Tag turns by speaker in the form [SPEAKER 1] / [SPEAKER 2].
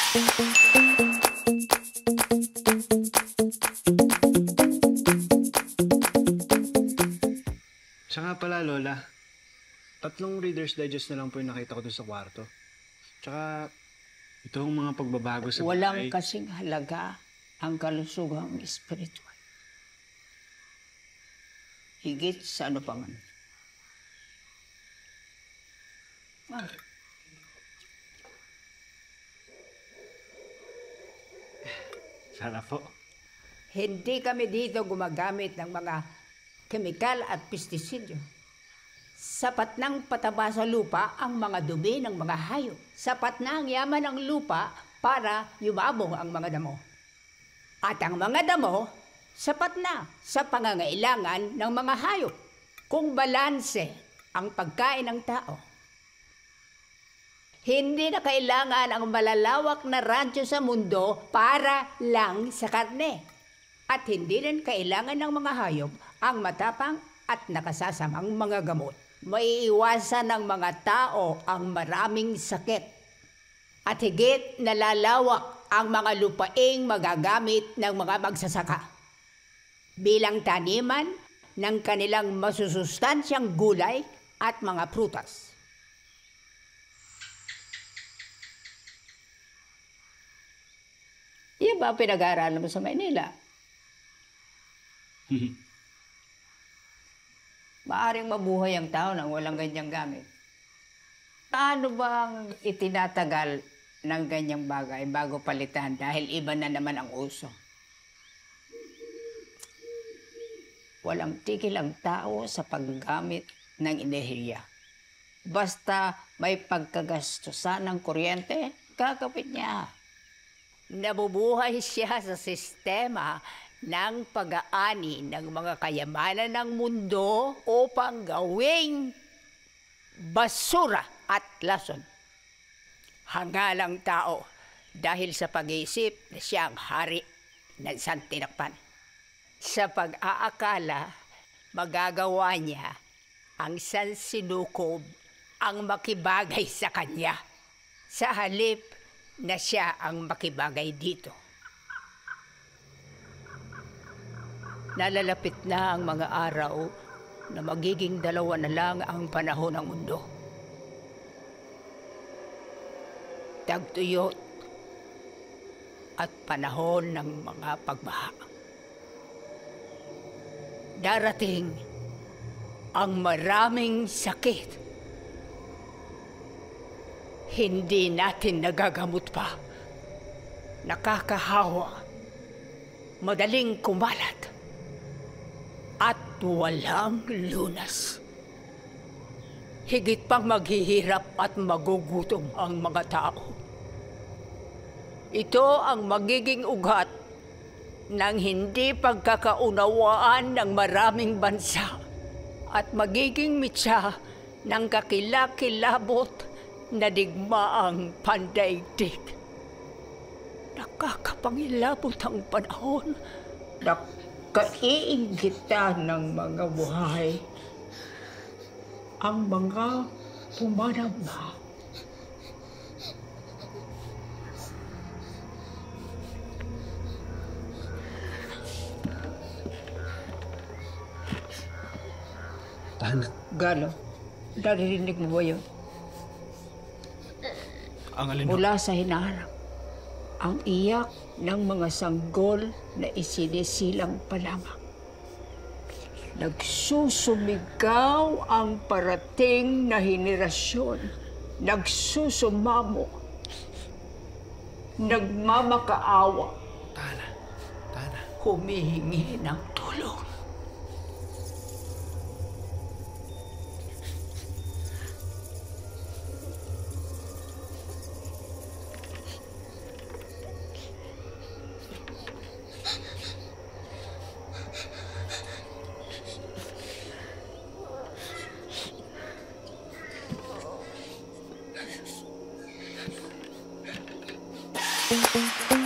[SPEAKER 1] Siya nga pala, Lola. 3 Reader's Digest na lang po yung nakita ko doon sa kwarto. Tsaka, ito ang mga pagbabago sa
[SPEAKER 2] Walang kasing halaga ang kalusugang espiritual. Higit sa ano pa man.
[SPEAKER 1] Sana po.
[SPEAKER 2] Hindi kami dito gumagamit ng mga kemikal at pestisidyo. Sapat nang pataba sa lupa ang mga dumi ng mga hayop. Sapat na ang yaman ng lupa para yumabong ang mga damo. At ang mga damo, sapat na sa pangangailangan ng mga hayop. Kung balanse ang pagkain ng tao, hindi na kailangan ang malalawak na rancho sa mundo para lang sa karne. At hindi rin kailangan ng mga hayop ang matapang at nakasasamang mga gamot. Maiiwasan ng mga tao ang maraming sakit. At higit nalalawak ang mga lupaing magagamit ng mga magsasaka bilang taniman ng kanilang masusustansyang gulay at mga prutas. Iyan ba ang pinag-aaralan mo sa Maynila? Maaring mabuhay ang tao nang walang ganyang gamit. Paano bang itinatagal ng ganyang bagay bago palitan dahil iba na naman ang uso? Walang tigil ang tao sa paggamit ng enerhiya. Basta may pagkagastusan ng kuryente, gagawin niya. Nabubuhay siya sa sistema ng pag-aani ng mga kayamanan ng mundo upang gawing basura at lason. Hangalang tao dahil sa pag-iisip na siya ang hari ng santinakpan. Sa pag-aakala, magagawa niya ang sansinukob ang makibagay sa kanya. Sa halip na siya ang makibagay dito. Nalalapit na ang mga araw na magiging 2 na lang ang panahon ng mundo. Tagtuyot at panahon ng mga pagbaha. Darating ang maraming sakit. Hindi natin nagagamot pa. Nakakahawa, madaling kumalat, at walang lunas. Higit pang maghihirap at magugutom ang mga tao. Ito ang magiging ugat ng hindi pagkakaunawaan ng maraming bansa at magiging mitsa ng kakilakilabot na digmaang pandaigdig. Nakakapangilabot ang panahon na kaiinggitan ng mga buhay ang mga pumanamba.
[SPEAKER 1] Tana.
[SPEAKER 2] Galo, naririnig mo ba yun?
[SPEAKER 1] Ang alin?
[SPEAKER 2] Mula sa hinaharap, ang iyak ng mga sanggol na isinisilang pa lamang. Nagsusumigaw ang parating na henerasyon. Nagsusumamo. Nagmamakaawa.
[SPEAKER 1] Tana.
[SPEAKER 2] Humihingi ng tulong.
[SPEAKER 3] Thank you.